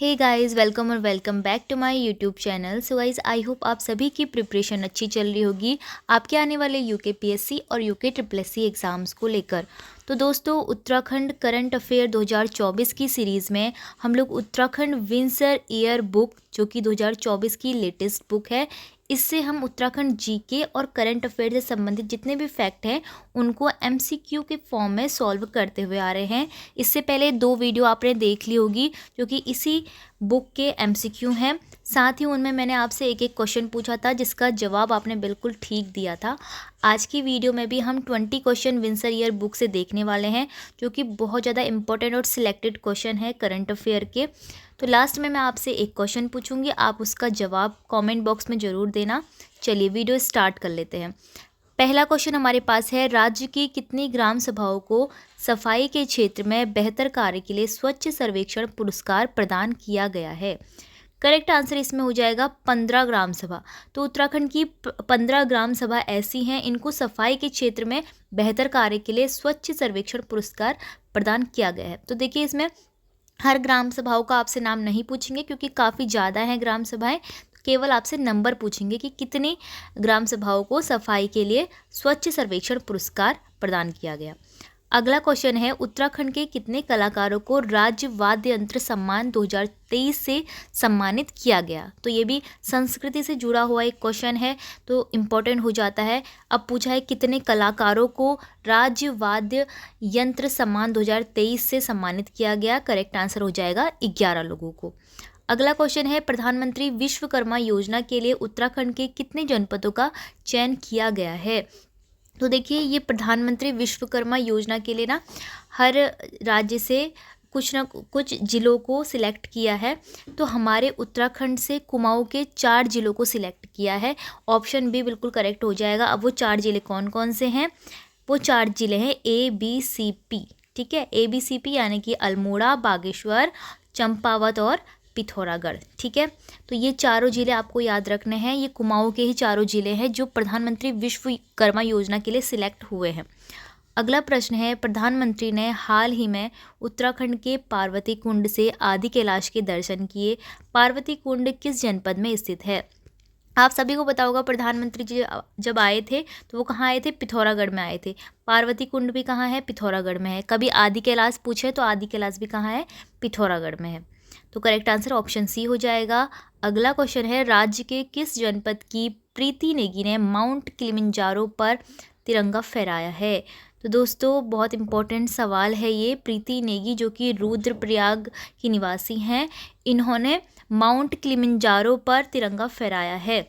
हे guys, welcome और welcome back to my YouTube channel. So guys, I hope आप सभी की प्रिपरेशन अच्छी चल रही होगी आपके आने वाले यूके पीएससी और यूके ट्रिपल एससी एग्ज़ाम्स को लेकर। तो दोस्तों, उत्तराखंड करंट अफेयर 2024 की सीरीज़ में हम लोग उत्तराखंड विंसर ईयर बुक, जो कि 2024 की लेटेस्ट बुक है, इससे हम उत्तराखंड जीके और करंट अफेयर से संबंधित जितने भी फैक्ट हैं उनको एमसीक्यू के फॉर्म में सॉल्व करते हुए आ रहे हैं। इससे पहले 2 वीडियो आपने देख ली होगी जो कि इसी बुक के एमसीक्यू हैं। साथ ही उनमें मैंने आपसे एक एक क्वेश्चन पूछा था जिसका जवाब आपने बिल्कुल ठीक दिया था। आज की वीडियो में भी हम 20 क्वेश्चन विंसर ईयर बुक से देखने वाले हैं, जो कि बहुत ज़्यादा इंपॉर्टेंट और सिलेक्टेड क्वेश्चन है करंट अफेयर के। तो लास्ट में मैं आपसे एक क्वेश्चन पूछूंगी, आप उसका जवाब कमेंट बॉक्स में ज़रूर देना। चलिए वीडियो स्टार्ट कर लेते हैं। पहला क्वेश्चन हमारे पास है, राज्य की कितनी ग्राम सभाओं को सफाई के क्षेत्र में बेहतर कार्य के लिए स्वच्छ सर्वेक्षण पुरस्कार प्रदान किया गया है? करेक्ट आंसर इसमें हो जाएगा 15 ग्राम सभा। तो उत्तराखंड की 15 ग्राम सभा ऐसी हैं, इनको सफाई के क्षेत्र में बेहतर कार्य के लिए स्वच्छ सर्वेक्षण पुरस्कार प्रदान किया गया है। तो देखिए, इसमें हर ग्राम सभाओं का आपसे नाम नहीं पूछेंगे क्योंकि काफ़ी ज़्यादा हैं ग्राम सभाएं। केवल आपसे नंबर पूछेंगे कि कितनी ग्राम सभाओं को सफाई के लिए स्वच्छ सर्वेक्षण पुरस्कार प्रदान किया गया। अगला क्वेश्चन है, उत्तराखंड के कितने कलाकारों को राज्य वाद्य यंत्र सम्मान 2023 से सम्मानित किया गया? तो ये भी संस्कृति से जुड़ा हुआ एक क्वेश्चन है, तो इम्पोर्टेंट हो जाता है। अब पूछा है कितने कलाकारों को राज्य वाद्य यंत्र सम्मान 2023 से सम्मानित किया गया? करेक्ट आंसर हो जाएगा 11 लोगों को। अगला क्वेश्चन है, प्रधानमंत्री विश्वकर्मा योजना के लिए उत्तराखंड के कितने जनपदों का चयन किया गया है? तो देखिए, ये प्रधानमंत्री विश्वकर्मा योजना के लिए ना हर राज्य से कुछ ना कुछ जिलों को सिलेक्ट किया है। तो हमारे उत्तराखंड से कुमाऊं के 4 जिलों को सिलेक्ट किया है। ऑप्शन बी बिल्कुल करेक्ट हो जाएगा। अब वो 4 जिले कौन कौन से हैं? वो 4 जिले हैं ABCP। ठीक है, ABCP यानी कि अल्मोड़ा, बागेश्वर, चंपावत और पिथौरागढ़। ठीक है, तो ये चारों जिले आपको याद रखने हैं। ये कुमाऊं के ही चारों जिले हैं जो प्रधानमंत्री विश्वकर्मा योजना के लिए सिलेक्ट हुए हैं। अगला प्रश्न है, प्रधानमंत्री ने हाल ही में उत्तराखंड के पार्वती कुंड से आदि कैलाश के दर्शन किए। पार्वती कुंड किस जनपद में स्थित है? आप सभी को पता होगा, प्रधानमंत्री जी जब आए थे तो वो कहाँ आए थे? पिथौरागढ़ में आए थे। पार्वती कुंड भी कहाँ है? पिथौरागढ़ में है। कभी आदि कैलाश पूछे तो आदि कैलाश भी कहाँ है? पिथौरागढ़ में है। तो करेक्ट आंसर ऑप्शन सी हो जाएगा। अगला क्वेश्चन है, राज्य के किस जनपद की प्रीति नेगी ने माउंट किलिमंजारो पर तिरंगा फहराया है? तो दोस्तों, बहुत इंपॉर्टेंट सवाल है ये। प्रीति नेगी जो कि रुद्रप्रयाग की निवासी हैं, इन्होंने माउंट किलिमंजारो पर तिरंगा फहराया है।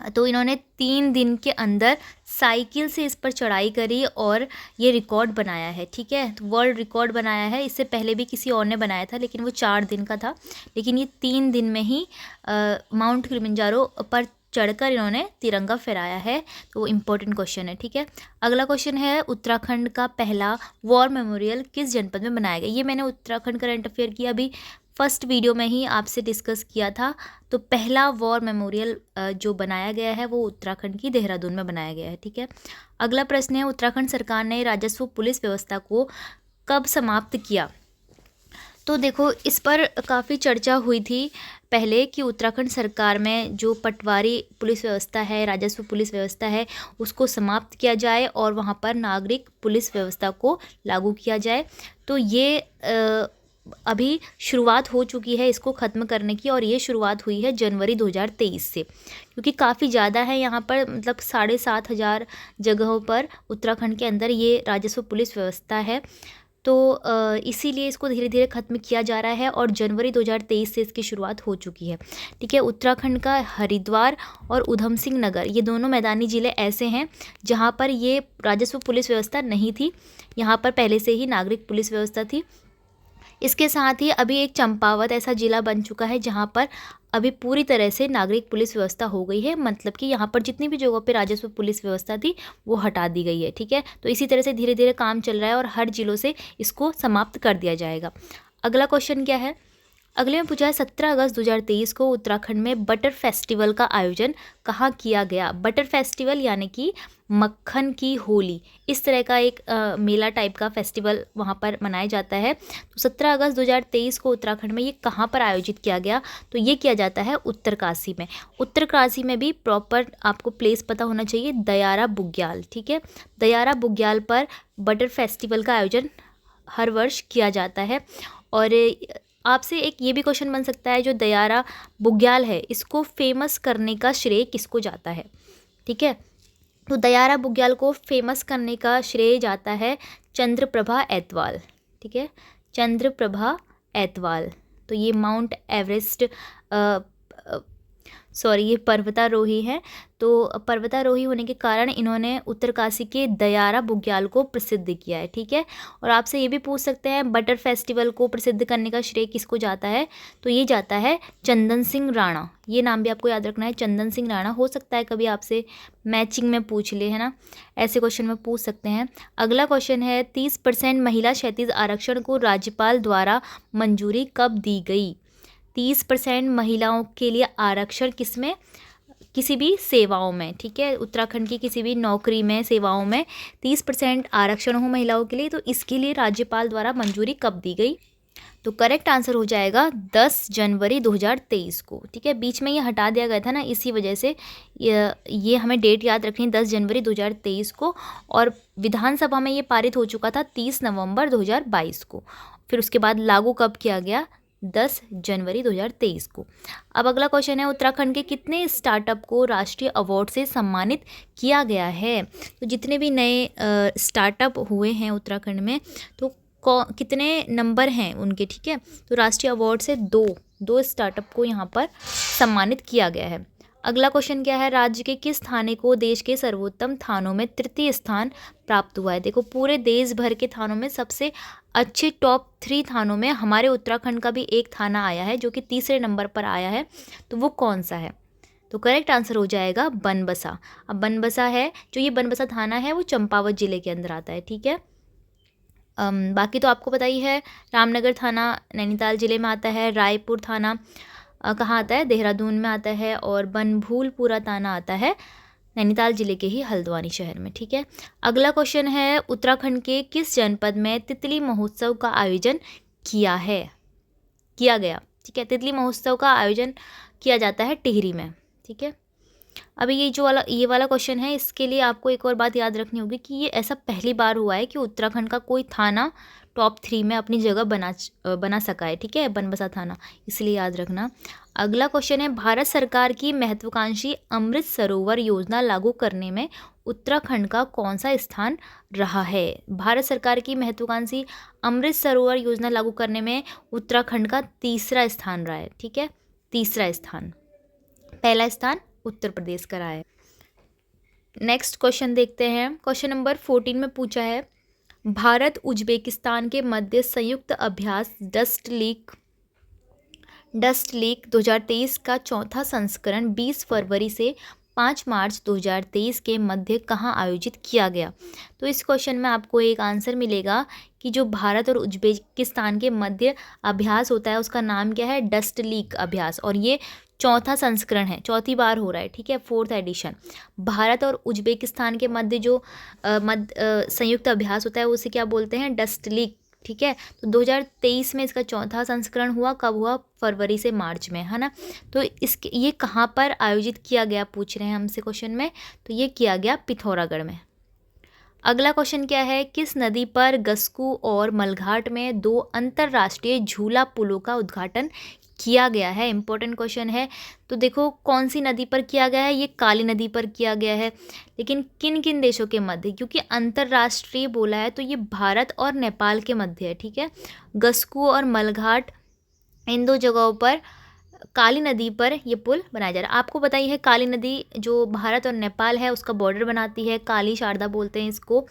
तो इन्होंने 3 दिन के अंदर साइकिल से इस पर चढ़ाई करी और ये रिकॉर्ड बनाया है। ठीक है, तो वर्ल्ड रिकॉर्ड बनाया है। इससे पहले भी किसी और ने बनाया था लेकिन वो 4 दिन का था, लेकिन ये 3 दिन में ही माउंट किलिमंजारो पर चढ़कर इन्होंने तिरंगा फहराया है। तो वो इम्पोर्टेंट क्वेश्चन है। ठीक है, अगला क्वेश्चन है, उत्तराखंड का पहला वॉर मेमोरियल किस जनपद में बनाया गया? ये मैंने उत्तराखंड करंट अफेयर की अभी फर्स्ट वीडियो में ही आपसे डिस्कस किया था। तो पहला वॉर मेमोरियल जो बनाया गया है वो उत्तराखंड की देहरादून में बनाया गया है। ठीक है, अगला प्रश्न है, उत्तराखंड सरकार ने राजस्व पुलिस व्यवस्था को कब समाप्त किया? तो देखो, इस पर काफ़ी चर्चा हुई थी पहले कि उत्तराखंड सरकार में जो पटवारी पुलिस व्यवस्था है, राजस्व पुलिस व्यवस्था है, उसको समाप्त किया जाए और वहाँ पर नागरिक पुलिस व्यवस्था को लागू किया जाए। तो ये अभी शुरुआत हो चुकी है इसको ख़त्म करने की, और ये शुरुआत हुई है जनवरी 2023 से, क्योंकि काफ़ी ज़्यादा है यहाँ पर, मतलब 7,500 जगहों पर उत्तराखंड के अंदर ये राजस्व पुलिस व्यवस्था है। तो इसीलिए इसको धीरे धीरे ख़त्म किया जा रहा है और जनवरी 2023 से इसकी शुरुआत हो चुकी है। ठीक है, उत्तराखंड का हरिद्वार और उधम सिंह नगर, ये दोनों मैदानी ज़िले ऐसे हैं जहाँ पर ये राजस्व पुलिस व्यवस्था नहीं थी। यहाँ पर पहले से ही नागरिक पुलिस व्यवस्था थी। इसके साथ ही अभी एक चंपावत ऐसा ज़िला बन चुका है जहाँ पर अभी पूरी तरह से नागरिक पुलिस व्यवस्था हो गई है। मतलब कि यहाँ पर जितनी भी जगहों पे राजस्व पुलिस व्यवस्था थी वो हटा दी गई है। ठीक है, तो इसी तरह से धीरे धीरे काम चल रहा है और हर जिलों से इसको समाप्त कर दिया जाएगा। अगला क्वेश्चन क्या है? अगले में पूछा है 17 अगस्त 2023 को उत्तराखंड में बटर फेस्टिवल का आयोजन कहाँ किया गया। बटर फेस्टिवल यानी कि मक्खन की होली, इस तरह का एक मेला टाइप का फेस्टिवल वहाँ पर मनाया जाता है। तो 17 अगस्त 2023 को उत्तराखंड में ये कहाँ पर आयोजित किया गया, तो ये किया जाता है उत्तरकाशी में। उत्तरकाशी में भी प्रॉपर आपको प्लेस पता होना चाहिए, दयारा बुग्याल, ठीक है। दयारा बुग्याल पर बटर फेस्टिवल का आयोजन हर वर्ष किया जाता है। और आपसे एक ये भी क्वेश्चन बन सकता है, जो दयारा बुग्याल है इसको फेमस करने का श्रेय किसको जाता है, ठीक है। तो दयारा बुग्याल को फेमस करने का श्रेय जाता है चंद्रप्रभा ऐतवाल, ठीक है, चंद्रप्रभा ऐतवाल। तो ये माउंट एवरेस्ट ये पर्वतारोही हैं। तो पर्वतारोही होने के कारण इन्होंने उत्तरकाशी के दयारा बुग्याल को प्रसिद्ध किया है, ठीक है। और आपसे ये भी पूछ सकते हैं बटर फेस्टिवल को प्रसिद्ध करने का श्रेय किसको जाता है, तो ये जाता है चंदन सिंह राणा। ये नाम भी आपको याद रखना है, चंदन सिंह राणा। हो सकता है कभी आपसे मैचिंग में पूछ ले, है ना, ऐसे क्वेश्चन में पूछ सकते हैं। अगला क्वेश्चन है 30% महिला क्षैतिज आरक्षण को राज्यपाल द्वारा मंजूरी कब दी गई। 30% महिलाओं के लिए आरक्षण किसमें, किसी भी सेवाओं में, ठीक है। उत्तराखंड की किसी भी नौकरी में, सेवाओं में 30% आरक्षण हो महिलाओं के लिए, तो इसके लिए राज्यपाल द्वारा मंजूरी कब दी गई। तो करेक्ट आंसर हो जाएगा 10 जनवरी 2023 को, ठीक है। बीच में ये हटा दिया गया था ना, इसी वजह से ये हमें डेट याद रखनी है, 10 जनवरी 2023 को। और विधानसभा में ये पारित हो चुका था 30 नवंबर 2022 को। फिर उसके बाद लागू कब किया गया, 10 जनवरी 2023 को। अब अगला क्वेश्चन है उत्तराखंड के कितने स्टार्टअप को राष्ट्रीय अवार्ड से सम्मानित किया गया है। तो जितने भी नए स्टार्टअप हुए हैं उत्तराखंड में, तो कितने नंबर हैं उनके, ठीक है। तो राष्ट्रीय अवार्ड से दो स्टार्टअप को यहाँ पर सम्मानित किया गया है। अगला क्वेश्चन क्या है, राज्य के किस थाने को देश के सर्वोत्तम थानों में तृतीय स्थान प्राप्त हुआ है। देखो पूरे देश भर के थानों में सबसे अच्छे टॉप 3 थानों में हमारे उत्तराखंड का भी एक थाना आया है, जो कि तीसरे नंबर पर आया है। तो वो कौन सा है, तो करेक्ट आंसर हो जाएगा बनबसा। अब बनबसा है, जो ये बनबसा थाना है वो चंपावत जिले के अंदर आता है, ठीक है। बाकी तो आपको पता ही है, रामनगर थाना नैनीताल जिले में आता है, रायपुर थाना कहाँ आता है, देहरादून में आता है, और बनभूलपुरा थाना आता है नैनीताल जिले के ही हल्द्वानी शहर में, ठीक है। अगला क्वेश्चन है उत्तराखंड के किस जनपद में तितली महोत्सव का आयोजन किया गया, ठीक है। तितली महोत्सव का आयोजन किया जाता है टिहरी में, ठीक है। अभी ये वाला क्वेश्चन है, इसके लिए आपको एक और बात याद रखनी होगी कि ये ऐसा पहली बार हुआ है कि उत्तराखंड का कोई थाना टॉप 3 में अपनी जगह बना सका है, ठीक है, बनबसा थाना, इसलिए याद रखना। अगला क्वेश्चन है भारत सरकार की महत्वाकांक्षी अमृत सरोवर योजना लागू करने में उत्तराखंड का कौन सा स्थान रहा है। भारत सरकार की महत्वाकांक्षी अमृत सरोवर योजना लागू करने में उत्तराखंड का तीसरा स्थान रहा है, ठीक है, तीसरा स्थान। पहला स्थान उत्तर प्रदेश का रहा है। नेक्स्ट क्वेश्चन देखते हैं, क्वेश्चन नंबर 14 में पूछा है भारत उज्बेकिस्तान के मध्य संयुक्त अभ्यास डस्ट लीग 2023 का चौथा संस्करण 20 फरवरी से 5 मार्च 2023 के मध्य कहाँ आयोजित किया गया। तो इस क्वेश्चन में आपको एक आंसर मिलेगा कि जो भारत और उज्बेकिस्तान के मध्य अभ्यास होता है उसका नाम क्या है, डस्ट लीग अभ्यास, और ये चौथा संस्करण है, चौथी बार हो रहा है, ठीक है, 4th एडिशन। भारत और उज्बेकिस्तान के मध्य जो संयुक्त अभ्यास होता है उसे क्या बोलते हैं, डस्ट लीग, ठीक है। तो 2023 में इसका चौथा संस्करण हुआ, कब हुआ, फरवरी से मार्च में, है ना। तो ये कहाँ पर आयोजित किया गया पूछ रहे हैं हमसे क्वेश्चन में, तो ये किया गया पिथौरागढ़ में। अगला क्वेश्चन क्या है, किस नदी पर गस्कू और मलघाट में 2 अंतर्राष्ट्रीय झूला पुलों का उद्घाटन किया गया है। इंपॉर्टेंट क्वेश्चन है। तो देखो कौन सी नदी पर किया गया है, ये काली नदी पर किया गया है, लेकिन किन किन देशों के मध्य, क्योंकि अंतर्राष्ट्रीय बोला है तो ये भारत और नेपाल के मध्य है, ठीक है। गस्कू और मलघाट इन 2 जगहों पर काली नदी पर ये पुल बनाया जा रहा है। आपको पता ही है काली नदी जो भारत और नेपाल है उसका बॉर्डर बनाती है, काली शारदा बोलते हैं इसको।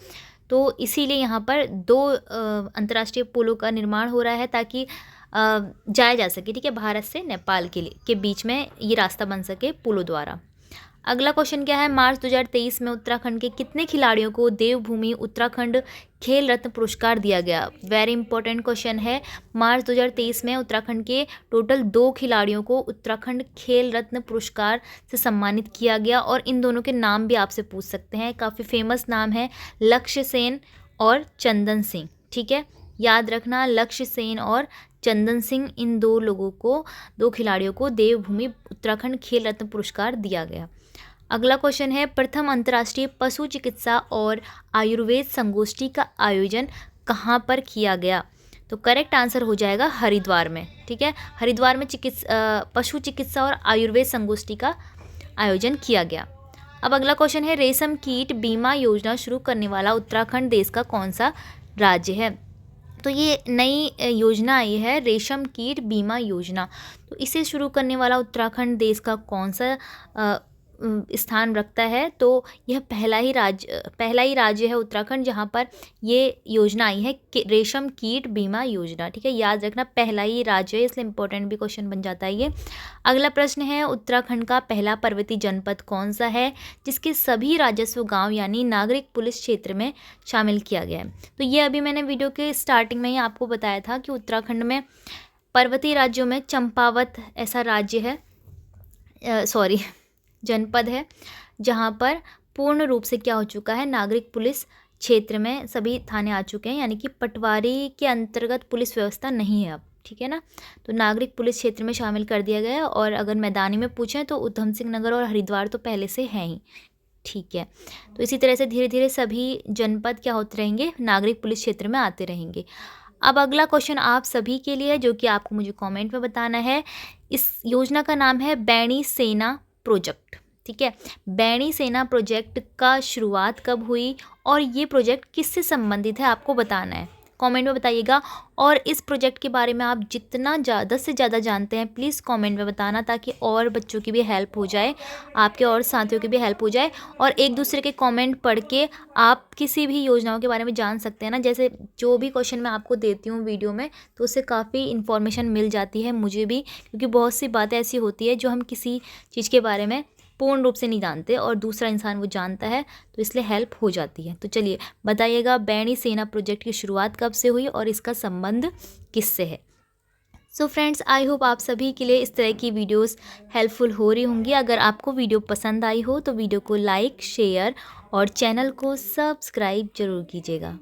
तो इसीलिए यहाँ पर 2 अंतर्राष्ट्रीय पुलों का निर्माण हो रहा है ताकि जाया जा सके, ठीक है, भारत से नेपाल के बीच में ये रास्ता बन सके पुलों द्वारा। अगला क्वेश्चन क्या है, मार्च 2023 में उत्तराखंड के कितने खिलाड़ियों को देवभूमि उत्तराखंड खेल रत्न पुरस्कार दिया गया। वेरी इंपॉर्टेंट क्वेश्चन है। मार्च 2023 में उत्तराखंड के टोटल 2 खिलाड़ियों को उत्तराखंड खेल रत्न पुरस्कार से सम्मानित किया गया और इन दोनों के नाम भी आपसे पूछ सकते हैं। काफ़ी फेमस नाम है, लक्ष्य सेन और चंदन सिंह। ठीक है, याद रखना, लक्ष्य सेन और चंदन सिंह, इन 2 लोगों को, 2 खिलाड़ियों को देवभूमि उत्तराखंड खेल रत्न पुरस्कार दिया गया। अगला क्वेश्चन है, प्रथम अंतर्राष्ट्रीय पशु चिकित्सा और आयुर्वेद संगोष्ठी का आयोजन कहाँ पर किया गया। तो करेक्ट आंसर हो जाएगा हरिद्वार में। ठीक है, हरिद्वार में पशु चिकित्सा और आयुर्वेद संगोष्ठी का आयोजन किया गया। अब अगला क्वेश्चन है, रेशम कीट बीमा योजना शुरू करने वाला उत्तराखंड देश का कौन सा राज्य है। तो ये नई योजना आई है, रेशम कीट बीमा योजना। तो इसे शुरू करने वाला उत्तराखंड देश का कौन सा स्थान रखता है। तो यह पहला ही राज्य है उत्तराखंड जहाँ पर ये योजना आई है, रेशम कीट बीमा योजना। ठीक है, याद रखना, पहला ही राज्य है, इसलिए इंपॉर्टेंट भी क्वेश्चन बन जाता है ये। अगला प्रश्न है, उत्तराखंड का पहला पर्वतीय जनपद कौन सा है जिसके सभी राजस्व गांव यानी नागरिक पुलिस क्षेत्र में शामिल किया गया है। तो ये अभी मैंने वीडियो के स्टार्टिंग में ही आपको बताया था कि उत्तराखंड में पर्वतीय राज्यों में चंपावत ऐसा राज्य है, जनपद है, जहाँ पर पूर्ण रूप से क्या हो चुका है, नागरिक पुलिस क्षेत्र में सभी थाने आ चुके हैं, यानी कि पटवारी के अंतर्गत पुलिस व्यवस्था नहीं है अब। ठीक है ना, तो नागरिक पुलिस क्षेत्र में शामिल कर दिया गया है। और अगर मैदानी में पूछें तो उधम सिंह नगर और हरिद्वार तो पहले से हैं ही। ठीक है, तो इसी तरह से धीरे धीरे सभी जनपद क्या होते रहेंगे, नागरिक पुलिस क्षेत्र में आते रहेंगे। अब अगला क्वेश्चन आप सभी के लिए, जो कि आपको मुझे कमेंट में बताना है। इस योजना का नाम है बैणी सेना प्रोजेक्ट। ठीक है, बैणी सेना प्रोजेक्ट का शुरुआत कब हुई और ये प्रोजेक्ट किससे संबंधित है, आपको बताना है। कमेंट में बताइएगा। और इस प्रोजेक्ट के बारे में आप जितना ज़्यादा से ज़्यादा जानते हैं प्लीज़ कमेंट में बताना, ताकि और बच्चों की भी हेल्प हो जाए, आपके और साथियों की भी हेल्प हो जाए। और एक दूसरे के कमेंट पढ़ के आप किसी भी योजनाओं के बारे में जान सकते हैं ना। जैसे जो भी क्वेश्चन मैं आपको देती हूँ वीडियो में, तो उससे काफ़ी इन्फॉर्मेशन मिल जाती है मुझे भी, क्योंकि बहुत सी बातें ऐसी होती है जो हम किसी चीज़ के बारे में पूर्ण रूप से नहीं जानते और दूसरा इंसान वो जानता है, तो इसलिए हेल्प हो जाती है। तो चलिए बताइएगा, बैणी सेना प्रोजेक्ट की शुरुआत कब से हुई और इसका संबंध किससे है। सो फ्रेंड्स, आई होप आप सभी के लिए इस तरह की वीडियोस हेल्पफुल हो रही होंगी। अगर आपको वीडियो पसंद आई हो तो वीडियो को लाइक, शेयर और चैनल को सब्सक्राइब जरूर कीजिएगा।